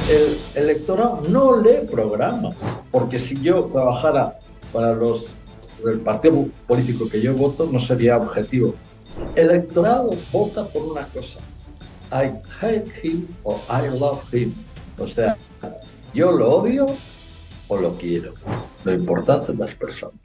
El electorado no lee programas, porque si yo trabajara para el partido político que yo voto, no sería objetivo. El electorado vota por una cosa: I hate him o I love him. O sea, yo lo odio o lo quiero. Lo importante es las personas.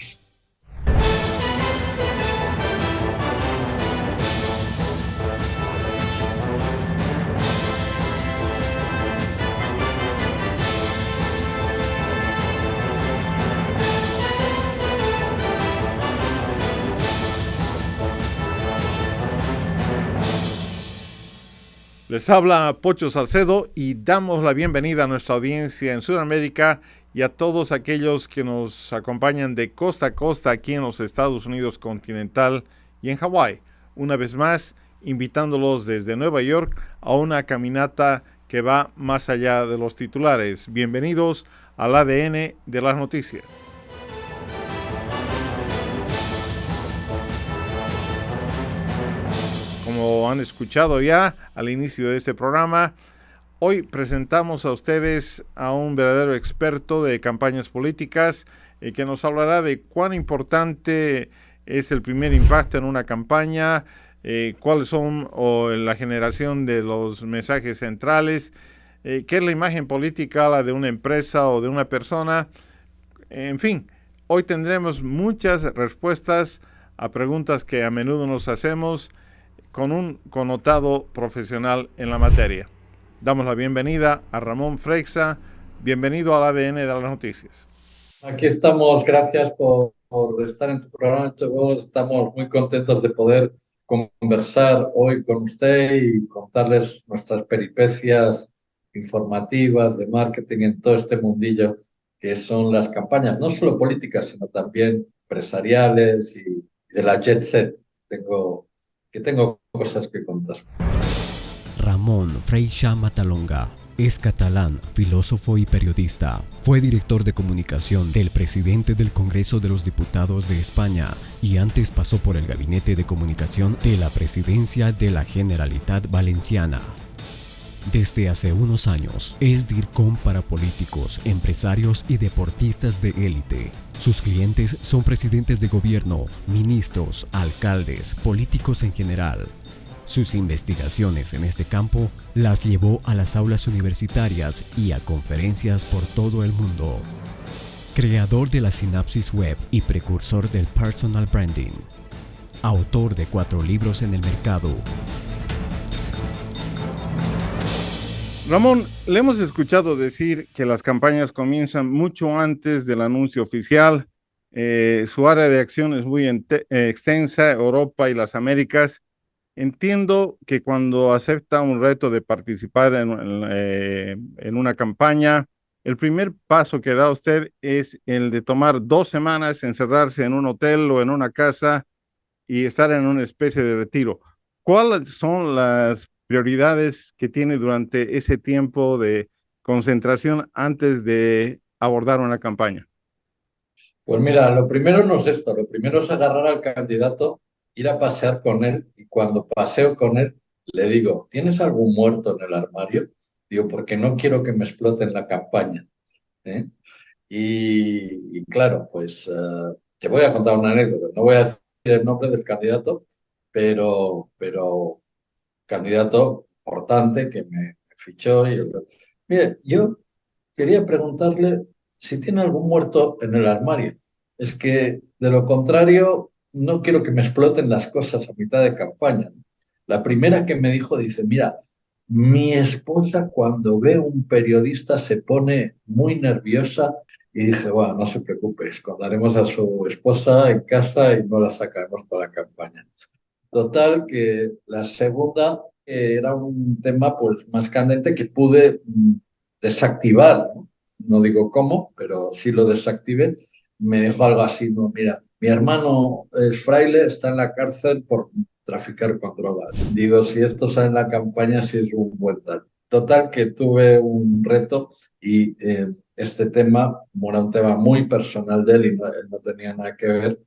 Les habla Pocho Salcedo y damos la bienvenida a nuestra audiencia en Sudamérica y a todos aquellos que nos acompañan de costa a costa aquí en los Estados Unidos continental y en Hawái. Una vez más, invitándolos desde Nueva York a una caminata que va más allá de los titulares. Bienvenidos al ADN de las noticias. Como han escuchado ya al inicio de este programa, hoy presentamos a ustedes a un verdadero experto de campañas políticas que nos hablará de cuán importante es el primer impacto en una campaña, cuáles son la generación de los mensajes centrales, qué es la imagen política, la de una empresa o de una persona. En fin, hoy tendremos muchas respuestas a preguntas que a menudo nos hacemos con un connotado profesional en la materia. Damos la bienvenida a Ramón Freixa. Bienvenido al ADN de las noticias. Aquí estamos, gracias por estar en tu programa. Estamos muy contentos de poder conversar hoy con usted y contarles nuestras peripecias informativas de marketing en todo este mundillo que son las campañas, no solo políticas, sino también empresariales y de la jet set. Tengo cosas que contar. Ramón Freixa Matalonga es catalán, filósofo y periodista. Fue director de comunicación del presidente del Congreso de los Diputados de España y antes pasó por el gabinete de comunicación de la presidencia de la Generalitat Valenciana. Desde hace unos años es DIRCOM para políticos, empresarios y deportistas de élite. Sus clientes son presidentes de gobierno, ministros, alcaldes, políticos en general. Sus investigaciones en este campo las llevó a las aulas universitarias y a conferencias por todo el mundo. Creador de la sinapsis web y precursor del personal branding. Autor de 4 libros en el mercado. Ramón, le hemos escuchado decir que las campañas comienzan mucho antes del anuncio oficial. Su área de acción es muy extensa, Europa y las Américas. Entiendo que cuando acepta un reto de participar en una campaña, el primer paso que da usted es el de tomar 2 semanas, encerrarse en un hotel o en una casa y estar en una especie de retiro. ¿Cuáles son las prioridades que tiene durante ese tiempo de concentración antes de abordar una campaña? Pues mira, lo primero no es esto, lo primero es agarrar al candidato, ir a pasear con él y cuando paseo con él le digo, ¿tienes algún muerto en el armario? Digo, porque no quiero que me exploten la campaña. ¿Eh? Y claro, pues te voy a contar una anécdota, no voy a decir el nombre del candidato, pero candidato importante que me fichó. Mire, yo quería preguntarle si tiene algún muerto en el armario. Es que, de lo contrario, no quiero que me exploten las cosas a mitad de campaña. La primera que me dijo, dice, mira, mi esposa cuando ve un periodista se pone muy nerviosa y dije, bueno, no se preocupe, esconderemos a su esposa en casa y no la sacaremos para la campaña. Total, que la segunda era un tema pues más candente que pude desactivar, ¿no? No digo cómo, pero sí lo desactivé. Me dijo algo así, no, mira, mi hermano es fraile, está en la cárcel por traficar con drogas. Digo, si esto sale en la campaña, sí es un buen tal. Total, que tuve un reto y este tema, como era un tema muy personal de él y él no tenía nada que ver,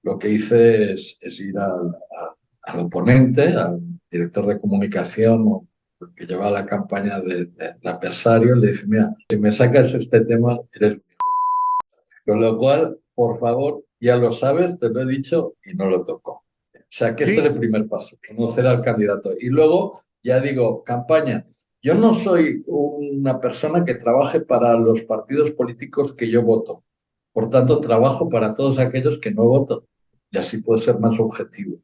lo que hice es ir al oponente, al director de comunicación que lleva la campaña de adversario, le dice, mira, si me sacas este tema, eres un hijo. Con lo cual, por favor, ya lo sabes, te lo he dicho y no lo toco. O sea, que este es Sí, el primer paso, conocer al candidato. Y luego, ya digo, campaña. Yo no soy una persona que trabaje para los partidos políticos que yo voto. Por tanto, trabajo para todos aquellos que no voto. Y así puedo ser más objetivo.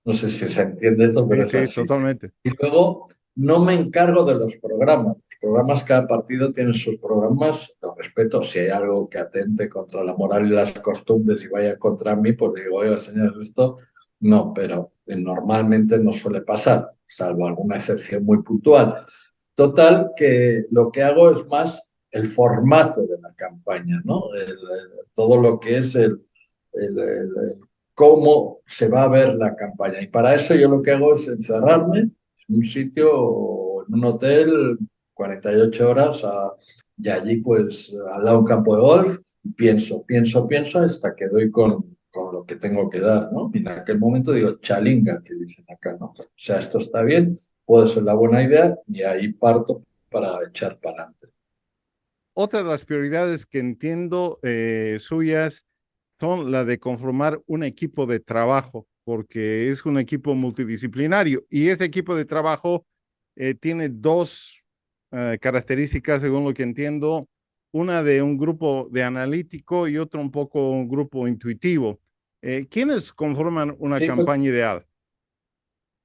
No sé si se entiende esto, pero sí, es sí, así. totalmente. Y luego no me encargo de los programas. Los programas, cada partido tiene sus programas. Los respeto. Si hay algo que atente contra la moral y las costumbres y vaya contra mí, pues digo, oiga, señores, esto no, pero normalmente no suele pasar, salvo alguna excepción muy puntual. Total, que lo que hago es más el formato de la campaña, ¿no? Todo lo que es el cómo se va a ver la campaña. Y para eso yo lo que hago es encerrarme en un sitio, en un hotel, 48 horas, y allí pues al lado de un campo de golf, pienso hasta que doy con lo que tengo que dar, ¿no? Y en aquel momento digo, chalinga, que dicen acá, ¿no? O sea, esto está bien, puede ser la buena idea, y ahí parto para echar para adelante. Otra de las prioridades que entiendo suyas son la de conformar un equipo de trabajo, porque es un equipo multidisciplinario y este equipo de trabajo tiene dos características, según lo que entiendo, una de un grupo de analítico y otro un poco un grupo intuitivo. ¿Quiénes conforman una Sí, pues campaña ideal?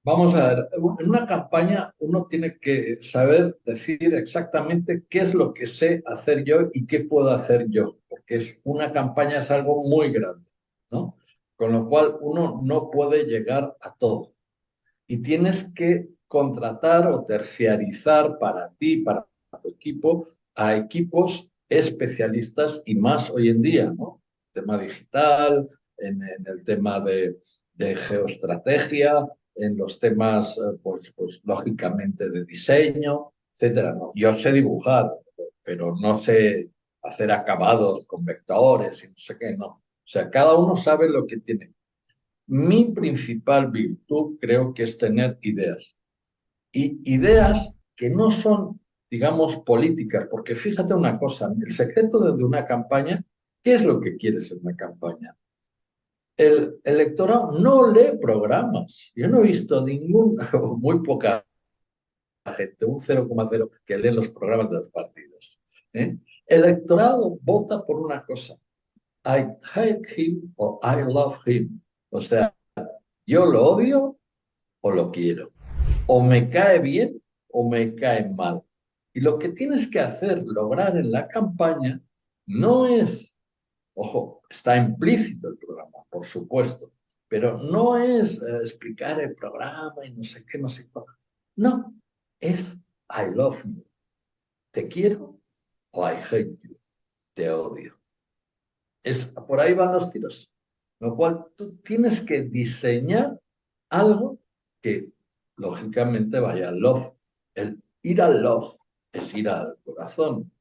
vamos a ver, en una campaña uno tiene que saber decir exactamente qué es lo que sé hacer yo y qué puedo hacer yo, porque una campaña es algo muy grande, ¿no? Con lo cual uno no puede llegar a todo y tienes que contratar o terciarizar para ti, para tu equipo, a equipos especialistas y más hoy en día, ¿no? Tema digital, en el tema de geoestrategia, en los temas, pues lógicamente de diseño, etcétera, ¿no? Yo sé dibujar, pero no sé hacer acabados con vectores y no sé qué, no. O sea, cada uno sabe lo que tiene. Mi principal virtud creo que es tener ideas. Y ideas que no son, digamos, políticas, porque fíjate una cosa, el secreto de una campaña, ¿qué es lo que quieres en una campaña? El electorado no lee programas. Yo no he visto ningún, o muy poca gente, un 0,0 que lee los programas de los partidos. ¿Eh? El electorado vota por una cosa, I hate him o I love him. O sea, yo lo odio o lo quiero. O me cae bien o me cae mal. Y lo que tienes que hacer, lograr en la campaña, no es, ojo, está implícito el programa, por supuesto, pero no es explicar el programa y no sé qué, no sé cuál. No, es I love you. Te quiero o I hate you. Te odio. Por ahí van los tiros. Lo cual tú tienes que diseñar algo que lógicamente vaya al love. El ir al love es ir al corazón,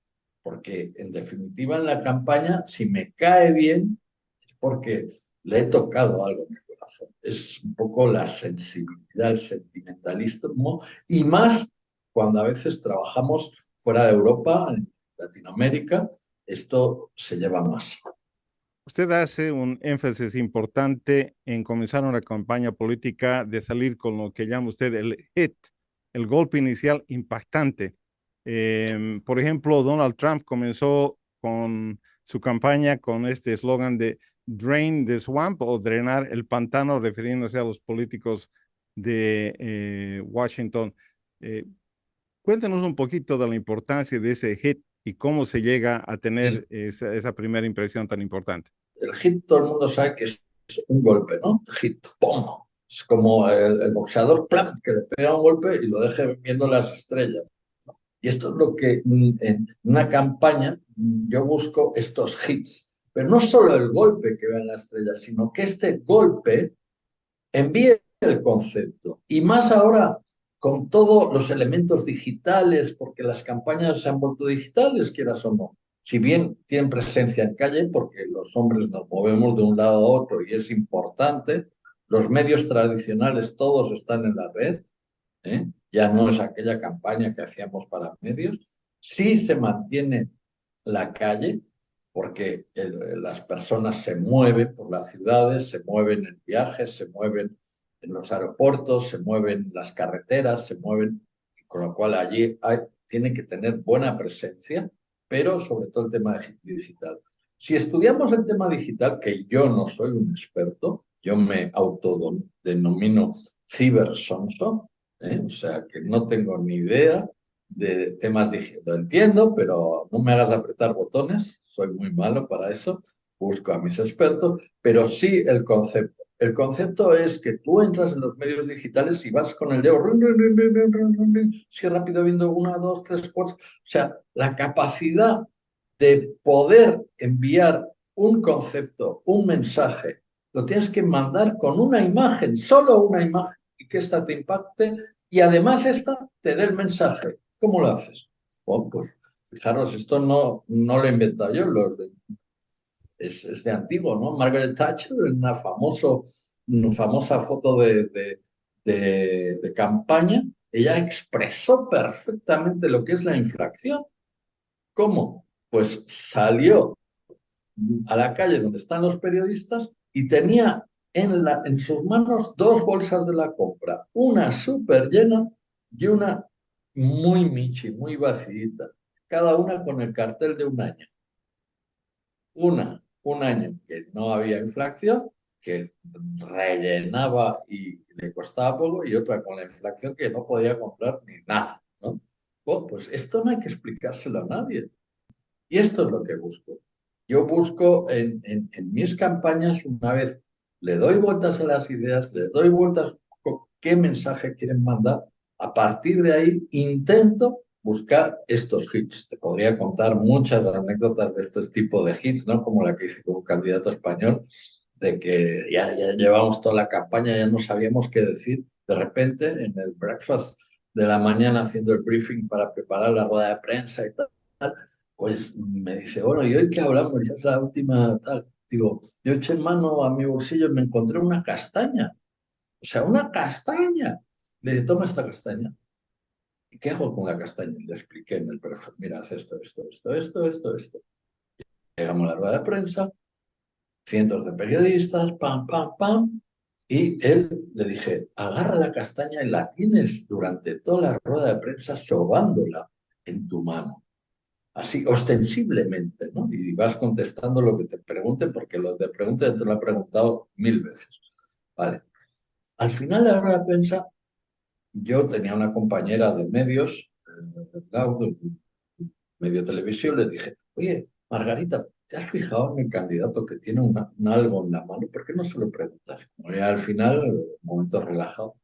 porque en definitiva en la campaña, si me cae bien, es porque le he tocado algo en el corazón. Es un poco la sensibilidad, el sentimentalismo, y más cuando a veces trabajamos fuera de Europa, en Latinoamérica, esto se lleva más. Usted hace un énfasis importante en comenzar una campaña política de salir con lo que llama usted el hit, el golpe inicial impactante. Por ejemplo, Donald Trump comenzó con su campaña con este eslogan de Drain the Swamp o drenar el pantano, refiriéndose a los políticos de Washington. Eh, Cuéntanos un poquito de la importancia de ese hit y cómo se llega a tener Sí. esa primera impresión tan importante. El hit todo el mundo sabe que es un golpe, ¿no? Hit, ¡pum! Es como el boxeador, ¡plam!, que le pega un golpe y lo deja viendo las estrellas. Y esto es lo que en una campaña yo busco estos hits. Pero no solo el golpe que vean las estrellas, sino que este golpe envíe el concepto. Y más ahora con todos los elementos digitales, porque las campañas se han vuelto digitales, quieras o no. Si bien tienen presencia en calle, porque los hombres nos movemos de un lado a otro y es importante, los medios tradicionales todos están en la red, ¿eh? ya no es aquella campaña que hacíamos para medios. Sí se mantiene la calle, porque las personas se mueven por las ciudades, se mueven en viajes, se mueven en los aeropuertos, se mueven en las carreteras, se mueven, con lo cual allí tiene que tener buena presencia, pero sobre todo el tema digital. Si estudiamos el tema digital, que yo no soy un experto, yo me autodenomino cibersonso, o sea que no tengo ni idea de temas digitales. Lo entiendo, pero no me hagas apretar botones, soy muy malo para eso, busco a mis expertos, pero sí el concepto. El concepto es que tú entras en los medios digitales y vas con el dedo, si rápido viendo 1, 2, 3, 4. O sea, la capacidad de poder enviar un concepto, un mensaje, lo tienes que mandar con una imagen, solo una imagen, y que ésta te impacte y además esta te dé el mensaje. ¿Cómo lo haces? Bueno, pues fijaros, esto no lo he inventado yo, es de antiguo, ¿no? Margaret Thatcher, en una famosa foto de campaña, ella expresó perfectamente lo que es la inflación. ¿Cómo? Pues salió a la calle donde están los periodistas y tenía en sus manos 2 bolsas de la compra, una súper llena y una muy michi, muy vacíita, cada una con el cartel de un año. Un año que no había inflación, que rellenaba y le costaba poco, y otra con la inflación que no podía comprar ni nada, ¿no? Bueno, pues esto no hay que explicárselo a nadie. Y esto es lo que busco. Yo busco en mis campañas, una vez le doy vueltas a las ideas, le doy vueltas a qué mensaje quieren mandar, a partir de ahí intento buscar estos hits. Te podría contar muchas anécdotas de este tipo de hits, ¿no? Como la que hice como candidato español, de que ya llevamos toda la campaña, ya no sabíamos qué decir. De repente, en el breakfast de la mañana, haciendo el briefing para preparar la rueda de prensa y tal, pues me dice, bueno, ¿y hoy qué hablamos? Ya es la última tal. Digo, yo eché mano a mi bolsillo y me encontré una castaña. O sea, una castaña. Le dije, toma esta castaña. ¿Y qué hago con la castaña? Le expliqué en el perfil, mira, haz esto. Llegamos a la rueda de prensa, cientos de periodistas, pam, pam, pam. Y él le dije, agarra la castaña y la tienes durante toda la rueda de prensa sobándola en tu mano. Así, ostensiblemente, ¿no? Y vas contestando lo que te pregunten, porque lo que te pregunten te lo han preguntado 1000 veces. Vale. Al final de la rueda de prensa, yo tenía una compañera de medios, medio televisión, le dije, oye, Margarita, ¿te has fijado en el candidato que tiene un algo en la mano? ¿Por qué no se lo preguntas? Como ya al final, un momento relajado.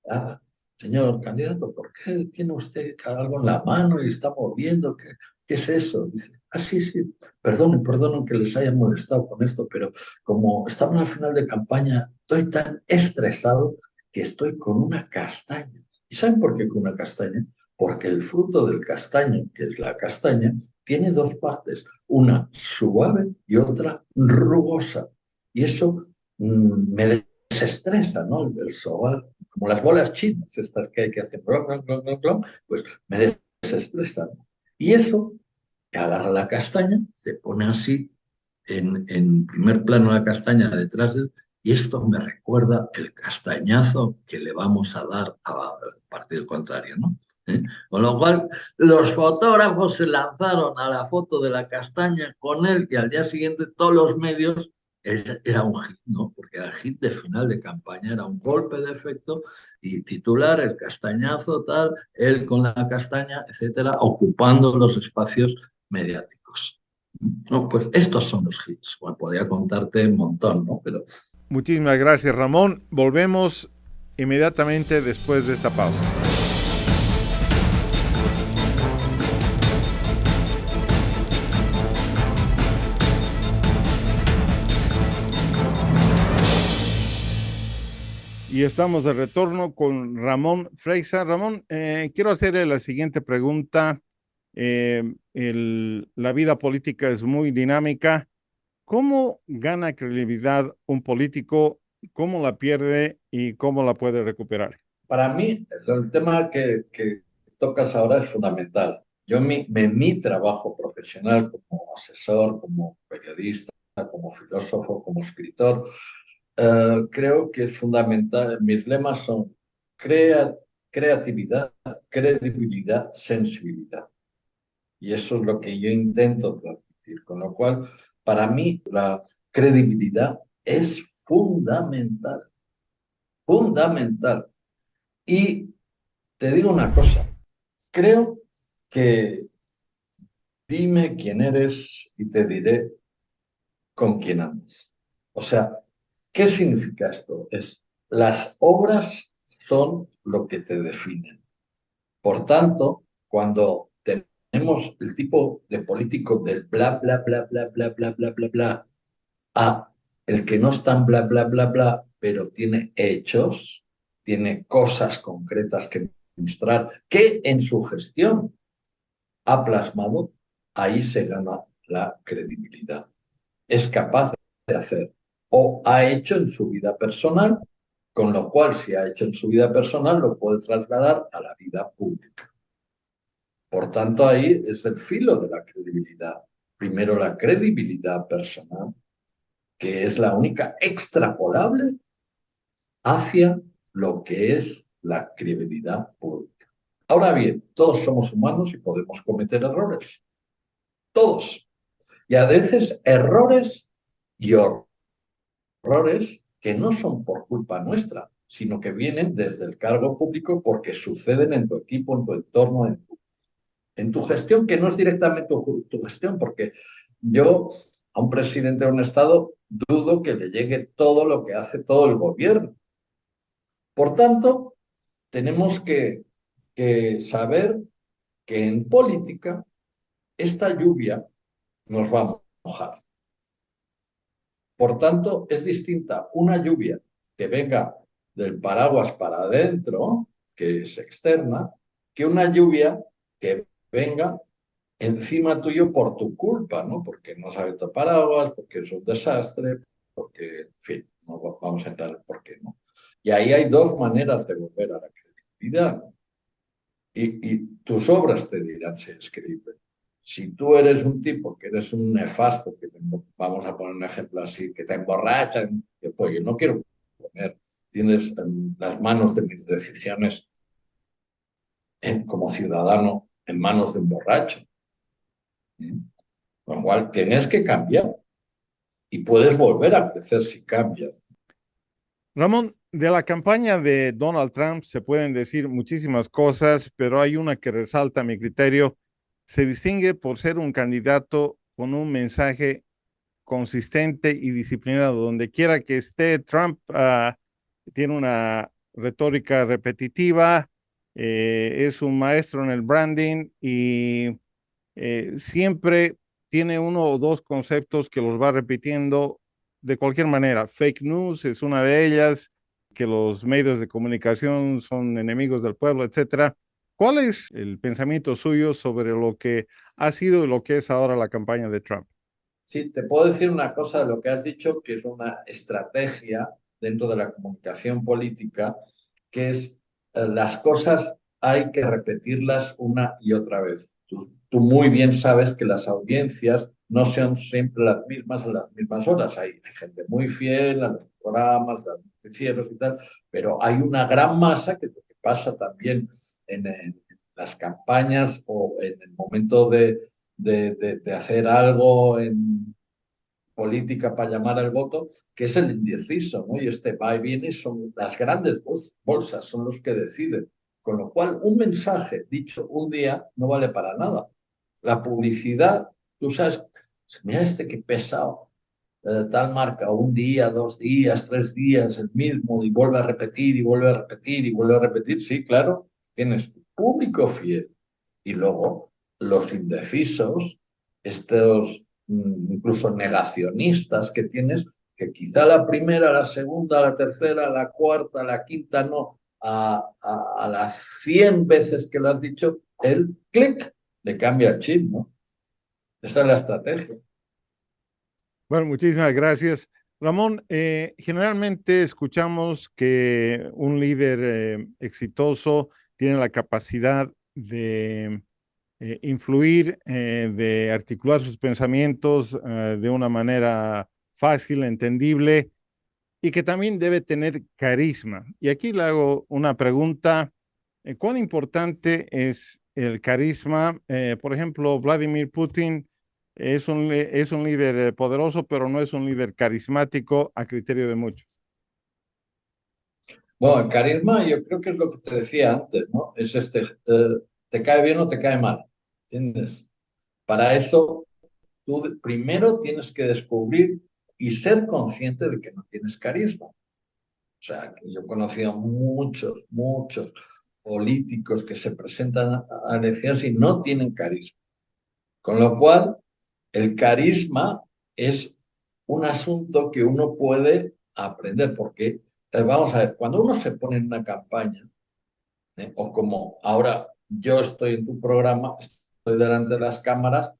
Ah, señor candidato, ¿por qué tiene usted algo en la mano y está moviendo? ¿Qué es eso? Dice, sí, perdonen que les haya molestado con esto, pero como estamos al final de campaña, estoy tan estresado que estoy con una castaña. ¿Y saben por qué con una castaña? Porque el fruto del castaño, que es la castaña, tiene 2 partes, una suave y otra rugosa. Y eso me desestresa, ¿no? El sobar, como las bolas chinas, estas que hay que hacer, pues me desestresan. Y eso, que agarra la castaña, se pone así en primer plano la castaña detrás de él, y esto me recuerda el castañazo que le vamos a dar al partido contrario, ¿no? Con lo cual, los fotógrafos se lanzaron a la foto de la castaña con él y al día siguiente todos los medios era un hit, ¿no? Porque era el hit de final de campaña, era un golpe de efecto y titular, el castañazo, tal, él con la castaña, etcétera, ocupando los espacios mediáticos. No, pues estos son los hits. Bueno, podría contarte un montón, ¿no? Pero Muchísimas gracias, Ramón. Volvemos inmediatamente después de esta pausa. Y estamos de retorno con Ramón Freixa. Ramón, quiero hacerle la siguiente pregunta. La vida política es muy dinámica. ¿Cómo gana credibilidad un político? ¿Cómo la pierde y cómo la puede recuperar? para mí, el tema que tocas ahora es fundamental. Mi trabajo profesional como asesor, como periodista, como filósofo, como escritor, creo que es fundamental. Mis lemas son crea- creatividad, credibilidad, sensibilidad. Y eso es lo que yo intento transmitir. Con lo cual, para mí, la credibilidad es fundamental, fundamental. Y te digo una cosa, creo que dime quién eres y te diré con quién andas. O sea, ¿qué significa esto? Es las obras son lo que te definen. Por tanto, cuando tenemos el tipo de político del bla, bla, bla, bla, bla, bla, bla, bla, bla, a el que no es tan bla, bla, bla, bla, pero tiene hechos, tiene cosas concretas que mostrar, que en su gestión ha plasmado, ahí se gana la credibilidad. Es capaz de hacer o ha hecho en su vida personal, con lo cual si ha hecho en su vida personal lo puede trasladar a la vida pública. Por tanto, ahí es el filo de la credibilidad. Primero la credibilidad personal, que es la única extrapolable hacia lo que es la credibilidad pública. Ahora bien, todos somos humanos y podemos cometer errores. Todos. Y a veces errores y horrores que no son por culpa nuestra, sino que vienen desde el cargo público porque suceden en tu equipo, en tu entorno, en tu gestión, que no es directamente tu gestión, porque yo a un presidente de un Estado dudo que le llegue todo lo que hace todo el gobierno. Por tanto, tenemos que saber que en política esta lluvia nos va a mojar. Por tanto, es distinta una lluvia que venga del paraguas para adentro, que es externa, que una lluvia que venga encima tuyo por tu culpa, ¿no? Porque no sabes tu paraguas, porque es un desastre, porque, en fin, no vamos a entrar en por qué, ¿no? Y ahí hay dos maneras de volver a la credibilidad, ¿no? Y tus obras te dirán si es creíble. Si tú eres un tipo que eres un nefasto, vamos a poner un ejemplo así, que te emborrachan, pues yo no quiero poner, tienes las manos de mis decisiones como ciudadano en manos de un borracho. ¿Sí? Con lo cual tienes que cambiar y puedes volver a crecer si cambias. Ramón, de la campaña de Donald Trump se pueden decir muchísimas cosas, pero hay una que resalta a mi criterio. Se distingue por ser un candidato con un mensaje consistente y disciplinado. Donde quiera que esté, Trump tiene una retórica repetitiva, es un maestro en el branding y siempre tiene uno o dos conceptos que los va repitiendo de cualquier manera. Fake news es una de ellas, que los medios de comunicación son enemigos del pueblo, etcétera. ¿Cuál es el pensamiento suyo sobre lo que ha sido y lo que es ahora la campaña de Trump? Sí, te puedo decir una cosa de lo que has dicho, que es una estrategia dentro de la comunicación política, que es las cosas hay que repetirlas una y otra vez. Tú muy bien sabes que las audiencias no son siempre las mismas a las mismas horas. Hay gente muy fiel a los programas, a los noticieros y tal, pero hay una gran masa que lo que pasa también en las campañas o en el momento de hacer algo en política para llamar al voto, que es el indeciso, ¿no? Y este va y viene son las grandes bolsas, son los que deciden. Con lo cual, un mensaje dicho un día no vale para nada. La publicidad, tú sabes, mira este que pesado, tal marca, un día, 2 días, 3 días, el mismo, y vuelve a repetir, y vuelve a repetir, y vuelve a repetir. Sí, claro, tienes tu público fiel. Y luego los indecisos, estos incluso negacionistas que tienes, que quizá la primera, la segunda, la tercera, la cuarta, la quinta no, a las 100 veces que lo has dicho, el clic le cambia el chip, ¿no? Esa es la estrategia. Bueno, muchísimas gracias. Ramón, generalmente escuchamos que un líder exitoso tiene la capacidad de influir, de articular sus pensamientos de una manera fácil, entendible y que también debe tener carisma. Y aquí le hago una pregunta. ¿Cuán importante es el carisma? Por ejemplo, Vladimir Putin es un líder poderoso, pero no es un líder carismático a criterio de muchos. Bueno, el carisma yo creo que es lo que te decía antes, ¿no? Es te cae bien o te cae mal, ¿entiendes? Para eso tú primero tienes que descubrir y ser consciente de que no tienes carisma. O sea, que yo he conocido muchos políticos que se presentan a elecciones y no tienen carisma. Con lo cual, el carisma es un asunto que uno puede aprender, porque, vamos a ver, cuando uno se pone en una campaña, o como ahora yo estoy en tu programa, estoy delante de las cámaras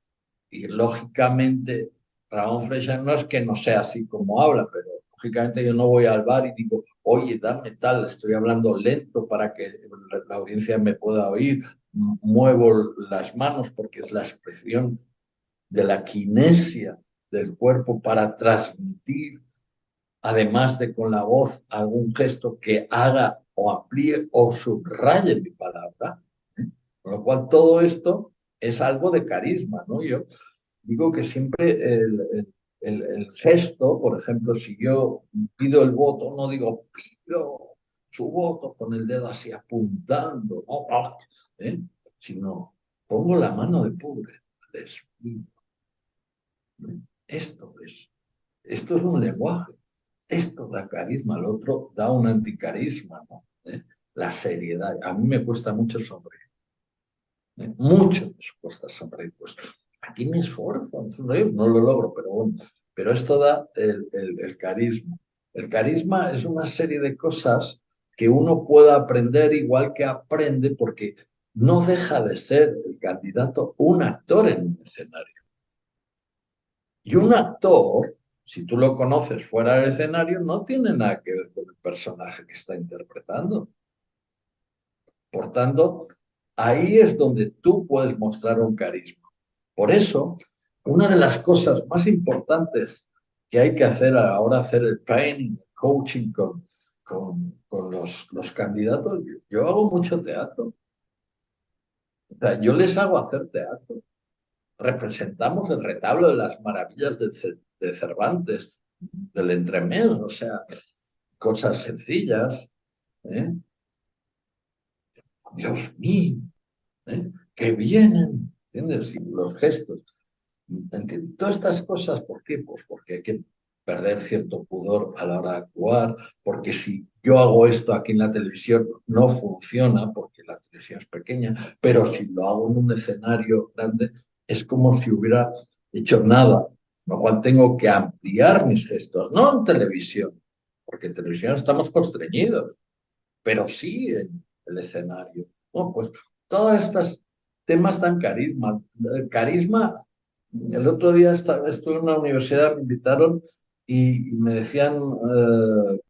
y lógicamente Ramón Freixa no es que no sea así como habla, pero lógicamente yo no voy al bar y digo, oye, dame tal, estoy hablando lento para que la audiencia me pueda oír, muevo las manos porque es la expresión de la kinesia del cuerpo para transmitir, además de con la voz, algún gesto que haga o amplíe o subraye mi palabra. ¿Eh? Con lo cual, todo esto es algo de carisma, ¿no? Yo digo que siempre el gesto, por ejemplo, si yo pido el voto, no digo pido su voto con el dedo así apuntando, ¿no? ¿Eh? Sino pongo la mano de pobre, les pido. Esto es un lenguaje, esto da carisma, el otro da un anticarisma, ¿no? La seriedad. A mí me cuesta mucho sonreír, mucho me cuesta sonreír. Pues aquí me esfuerzo en sonreír, no lo logro, pero bueno, pero esto da el carisma. El carisma es una serie de cosas que uno puede aprender igual que aprende porque no deja de ser el candidato un actor en un escenario. Y un actor, si tú lo conoces fuera del escenario, no tiene nada que ver con el personaje que está interpretando. Por tanto, ahí es donde tú puedes mostrar un carisma. Por eso, una de las cosas más importantes que hay que hacer a la hora de hacer el training, el coaching con los candidatos, yo hago mucho teatro. O sea, yo les hago hacer teatro. Representamos el retablo de las maravillas de Cervantes, del entremés, o sea, cosas sencillas. ¿Eh? Dios mío, que vienen, ¿entiendes? Y los gestos. ¿Entiendes? Todas estas cosas, ¿por qué? Pues porque hay que perder cierto pudor a la hora de actuar, porque si yo hago esto aquí en la televisión no funciona porque la televisión es pequeña, pero si lo hago en un escenario grande es como si hubiera hecho nada, lo cual tengo que ampliar mis gestos, no en televisión, porque en televisión estamos constreñidos, pero sí en el escenario. Bueno, pues todos estos temas dan carisma. El carisma, el otro día estuve en una universidad, me invitaron y me decían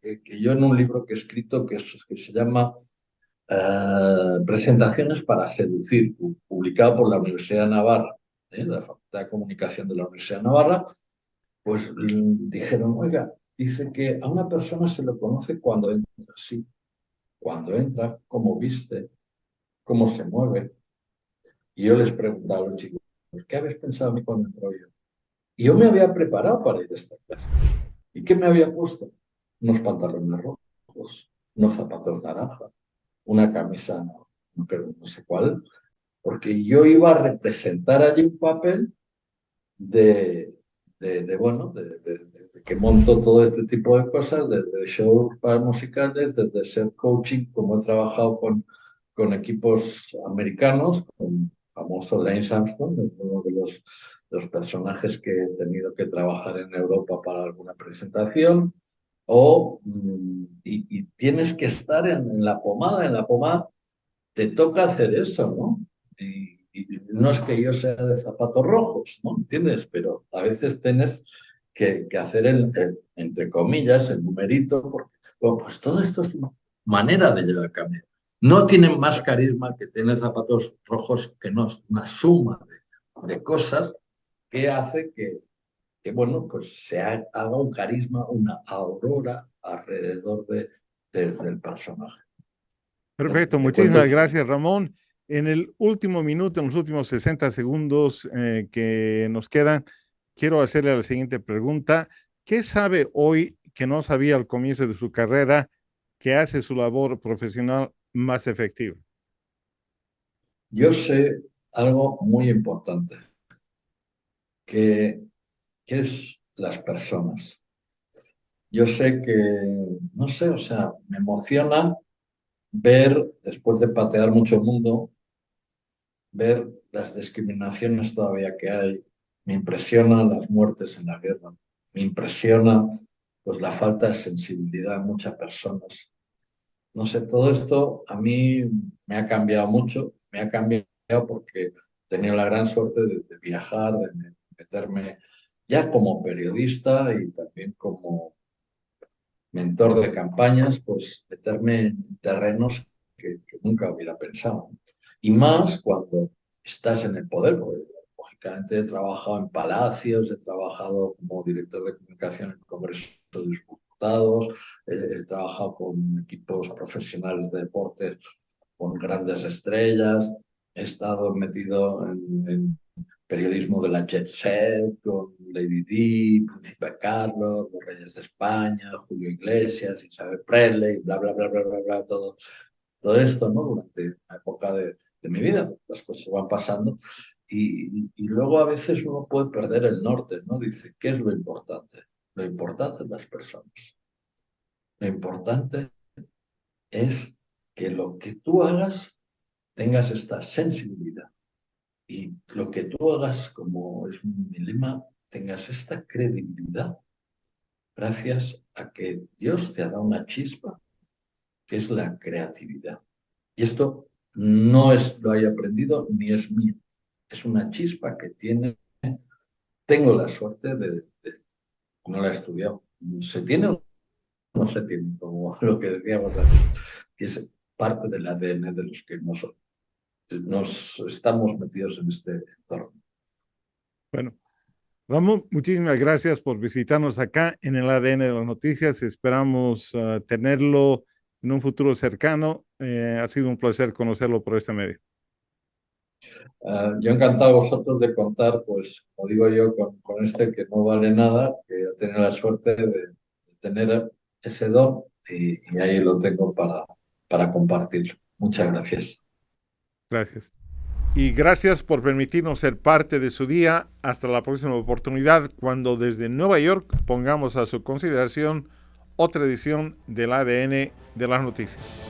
que yo en un libro que he escrito que se llama Presentaciones para seducir, publicado por la Universidad de Navarra, la Facultad de Comunicación de la Universidad de Navarra, pues dijeron, oiga, dice que a una persona se lo conoce cuando entra, sí, cuando entra, cómo viste, cómo se mueve. Y yo les preguntaba a los chicos, ¿qué habéis pensado a mí cuando entró yo? Y yo me había preparado para ir a esta clase. ¿Y qué me había puesto? Unos pantalones rojos, unos zapatos naranja, una camisa, no sé cuál, porque yo iba a representar allí un papel bueno, de que monto todo este tipo de cosas, desde shows para musicales, desde ser coaching, como he trabajado con equipos americanos, con el famoso Lance Armstrong, es uno de los personajes que he tenido que trabajar en Europa para alguna presentación, y tienes que estar en la pomada te toca hacer eso, ¿no? Y no es que yo sea de zapatos rojos, ¿no? ¿Entiendes? Pero a veces tienes que hacer entre comillas, el numerito, porque bueno, pues todo esto es una manera de llevar cambio. No tienen más carisma que tener zapatos rojos, que no es una suma de cosas que hace bueno, pues se haga un carisma, una aurora alrededor del personaje. Perfecto, Te cuento muchísimas gracias, Ramón. En el último minuto, en los últimos 60 segundos que nos quedan, quiero hacerle la siguiente pregunta. ¿Qué sabe hoy que no sabía al comienzo de su carrera que hace su labor profesional más efectiva? Yo sé algo muy importante, que es las personas. Yo sé que, no sé, o sea, me emociona ver, después de patear mucho mundo, ver las discriminaciones todavía que hay. Me impresiona las muertes en la guerra. Me impresiona pues la falta de sensibilidad de muchas personas. No sé, todo esto a mí me ha cambiado mucho. Me ha cambiado porque he tenido la gran suerte de viajar, de meterme ya como periodista y también como mentor de campañas, pues meterme en terrenos que nunca hubiera pensado. Y más cuando estás en el poder, porque lógicamente he trabajado en palacios, he trabajado como director de comunicación en el Congreso de Diputados, he trabajado con equipos profesionales de deportes con grandes estrellas, he estado metido en periodismo de la Jet Set, con Lady Di, Príncipe Carlos, los Reyes de España, Julio Iglesias, Isabel Presley, bla, bla, bla, bla, bla, bla, todo esto, ¿no? Durante la época de mi vida, las cosas van pasando y luego a veces uno puede perder el norte, ¿no? Dice, ¿qué es lo importante? Lo importante es las personas. Lo importante es que lo que tú hagas tengas esta sensibilidad. Y lo que tú hagas, como es mi lema, tengas esta credibilidad gracias a que Dios te ha dado una chispa, que es la creatividad. Y esto no lo haya aprendido ni es mío. Es una chispa que tengo la suerte no la he estudiado. ¿Se tiene o no se tiene? Como lo que decíamos antes, que es parte del ADN de los que nos estamos metidos en este entorno. Bueno, Ramón, muchísimas gracias por visitarnos acá en el ADN de las noticias. Esperamos tenerlo en un futuro cercano. Ha sido un placer conocerlo por este medio. Yo encantado vosotros de contar, pues, como digo yo, con este que no vale nada, que he tenido la suerte de tener ese don y ahí lo tengo para compartirlo. Muchas gracias. Gracias. Y gracias por permitirnos ser parte de su día. Hasta la próxima oportunidad, cuando desde Nueva York pongamos a su consideración otra edición del ADN de las noticias.